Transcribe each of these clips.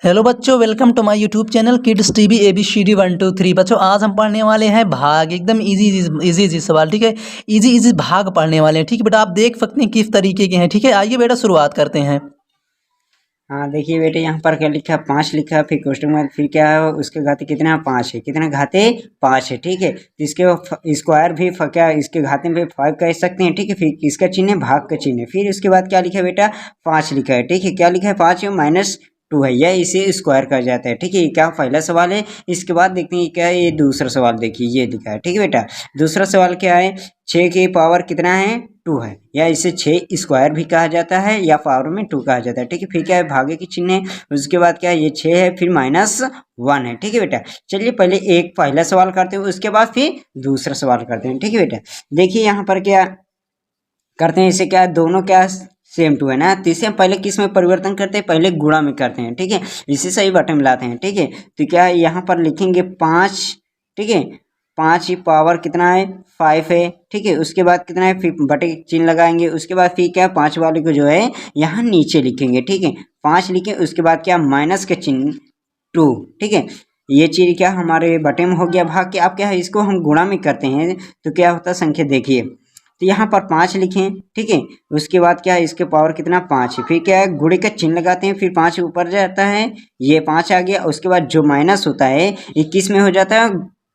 Hello बच्चों, welcome to my YouTube channel kids TV ABCD 1 2 3। बच्चों आज हम पढ़ने वाले हैं भाग, एकदम इजी सवाल। ठीक है, इजी भाग पढ़ने वाले हैं। ठीक है बेटा, आप देख सकते हैं किस तरीके के हैं। ठीक है, आइए बेटा शुरुआत करते हैं। हाँ देखिए बेटे, यहाँ पर क्या लिखा है, 5 लिखा है, फिर क्वेश्चन मार्क, फिर क्या है, उसके घाते कितना 5 है, कितना घाते 5 है। ठीक है, तो इसके स्क्वायर भी क्या इसके घाते में 5 कह सकते हैं। ठीक है, फिर किसका चिन्ह है, भाग का चिन्ह है। फिर उसके बाद क्या लिखा है बेटा, 5 लिखा है। ठीक है, क्या लिखा है, 5 -2 है, यह इसे स्क्वायर कहा जाता है। ठीक है, ये क्या पहला सवाल है। इसके बाद देखते हैं क्या है, ये दूसरा सवाल देखिए, ये लिखा है। ठीक है बेटा, दूसरा सवाल क्या है, 6 की पावर कितना है, 2 है, या इसे 6 स्क्वायर भी कहा जाता है या पावर में 2 कहा जाता है। ठीक है, फिर क्या है, भागे की चिन्ह है। उसके बाद क्या है, ये 6 है, फिर -1 है। ठीक है बेटा, चलिए पहले एक पहला सवाल करते हैं, उसके बाद फिर दूसरा सवाल करते हैं। ठीक है बेटा, देखिए यहाँ पर क्या करते हैं, इसे क्या दोनों क्या सेम 2 है ना, तो इसे हम पहले किस में परिवर्तन करते हैं, पहले गुणा में करते हैं। ठीक है, इसे सही बटे में लाते हैं। ठीक है, तो क्या है, यहाँ पर लिखेंगे 5। ठीक है, 5 की पावर कितना है, 5 है। ठीक है, उसके बाद कितना है, फिर बटे चिन्ह लगाएंगे। उसके बाद फिर क्या 5 वाले को जो है यहाँ नीचे लिखेंगे। ठीक है, 5 लिखे, उसके बाद क्या माइनस के चिन्ह 2। ठीक है, ये चीज क्या हमारे बटे में हो गया भाग के। अब क्या है, इसको हम गुणा में करते हैं तो क्या होता है, संख्या देखिए, तो यहाँ पर 5 लिखें। ठीक है, उसके बाद क्या है, इसके पावर कितना 5 है, फिर क्या है गुणे का चिन्ह लगाते हैं, फिर 5 ऊपर जाता है, ये 5 आ गया। उसके बाद जो माइनस होता है ये किस में हो जाता है,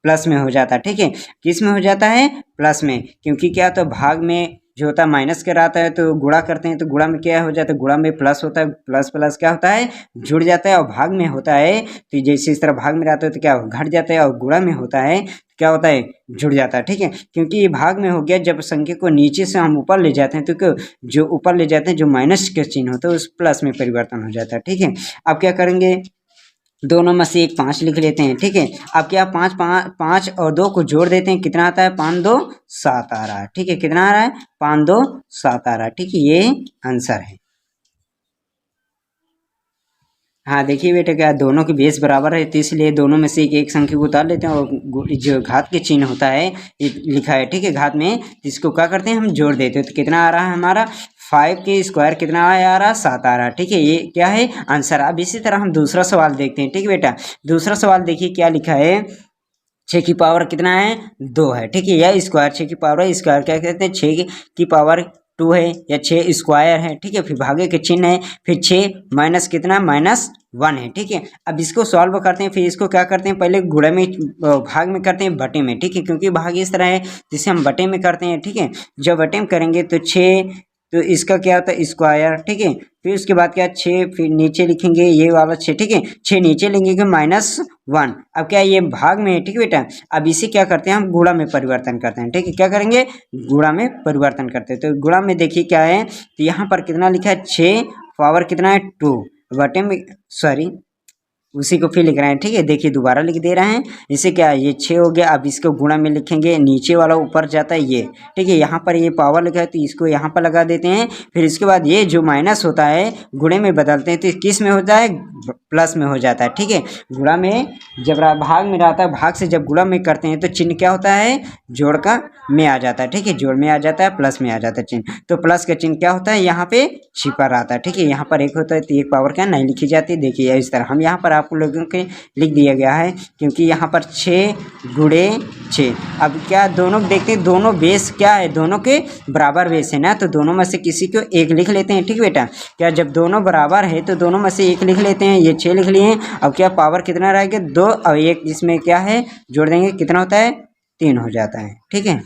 प्लस में हो जाता है। ठीक है, किस में हो जाता है, प्लस में, क्योंकि क्या तो भाग में जो होता है माइनस कराता है, तो गुणा करते हैं तो गुणा में क्या हो जाता है, गुणा में प्लस होता है, प्लस प्लस क्या होता है, जुड़ जाता है। और भाग में होता है तो जैसे इस तरह भाग में रहता है तो क्या घट जाता है, और गुणा में होता है क्या होता है, जुड़ जाता है। ठीक है, क्योंकि ये भाग में हो गया, जब संख्या को नीचे से हम ऊपर ले जाते हैं तो जो ऊपर ले जाते हैं जो माइनस के चिन्ह होता है उस प्लस में परिवर्तन हो जाता है। ठीक है, अब क्या करेंगे, दोनों में से एक 5 लिख लेते हैं। ठीक है, अब क्या 5 और 2 को जोड़ देते हैं, कितना आता है, 5 2 7 आ रहा है। ठीक है, कितना आ रहा है, 5 2 7 आ रहा है। ठीक है, ये आंसर है। हाँ देखिए बेटा, क्या दोनों के बेस बराबर है, तो इसलिए दोनों में से एक संख्या को उतार लेते हैं और जो घात के चिन्ह होता है ये लिखा है। ठीक है, घात में, इसको क्या करते हैं, हम जोड़ देते हैं, तो कितना आ रहा है हमारा 5 के स्क्वायर कितना आ रहा है, 7 आ रहा है। ठीक है, ये क्या है आंसर। अब इसी तरह हम दूसरा सवाल देखते हैं। ठीक है बेटा, दूसरा सवाल देखिए क्या लिखा है, 6 की पावर कितना है, 2 है। ठीक है, यह स्क्वायर 6 की पावर है, स्क्वायर क्या कहते हैं, 6 की पावर 2 है या 6 स्क्वायर है। ठीक है, फिर भागे के चिन्ह है, फिर 6 माइनस कितना, -1 है। ठीक है, अब इसको सॉल्व करते हैं, फिर इसको क्या करते हैं, पहले गुणे में भाग में करते हैं बटे में। ठीक है, क्योंकि भाग इस तरह है जिसे हम बटे में करते हैं। ठीक है, जब बटे में करेंगे तो 6, तो इसका क्या होता है स्क्वायर। ठीक है, फिर उसके बाद क्या 6, फिर नीचे लिखेंगे ये वाला 6। ठीक है, 6 नीचे लेंगे कि -1। अब क्या ये भाग में है। ठीक है बेटा, अब इसे क्या करते हैं, हम गुणा में परिवर्तन करते हैं। ठीक है, क्या करेंगे, गुणा में परिवर्तन करते हैं। तो गुणा में देखिए क्या है, तो यहाँ पर कितना लिखा है, 6 पावर कितना है 2, बटे में सॉरी उसी को फिर लिख रहे हैं। ठीक है, देखिए दोबारा लिख दे रहे हैं, इसे क्या ये 6 हो गया। अब इसको गुणा में लिखेंगे, नीचे वाला ऊपर जाता है ये। ठीक है, यहाँ पर ये पावर लिखा है तो इसको यहाँ पर लगा देते हैं। फिर इसके बाद ये जो माइनस होता है गुणे में बदलते हैं तो किस में होता है, प्लस में हो जाता है। ठीक है, गुणा में जब भाग में रहता है, भाग से जब गुणा में करते हैं तो चिन्ह क्या होता है, जोड़ का में आ जाता है। ठीक है, जोड़ में आ जाता है, प्लस में आ जाता है चिन्ह, तो प्लस का चिन्ह क्या होता है, यहाँ पे छिपा रहता है। ठीक है, यहाँ पर 1 होता है तो 1 पावर क्या नहीं लिखी जाती। देखिए इस तरह हम यहाँ पर आपको लोगों के लिख दिया गया है, क्योंकि यहाँ पर 6 गुणे 6। अब क्या दोनों देखते हैं, दोनों बेस क्या है, दोनों के बराबर बेस है ना, तो दोनों में से किसी को एक लिख लेते हैं। ठीक है बेटा, क्या जब दोनों बराबर है तो दोनों में से एक लिख लेते हैं, ये 6 लिख लिए। अब क्या पावर कितना रहेगा, 2 और 1 इसमें क्या है जोड़ देंगे, कितना होता है, 3 हो जाता है। ठीक है,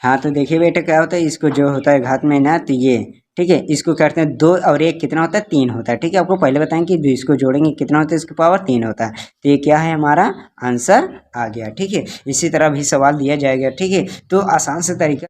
हाँ तो देखिए बेटा क्या होता है, इसको जो होता है घात में ना, तो ये ठीक है, इसको करते हैं 2 और 1 कितना होता है, 3 होता है। ठीक है, आपको पहले बताएं कि इसको जोड़ेंगे कितना होता है, इसकी पावर 3 होता है। तो ये क्या है, हमारा आंसर आ गया। ठीक है, इसी तरह भी सवाल दिया जाएगा। ठीक है, तो आसान से तरीका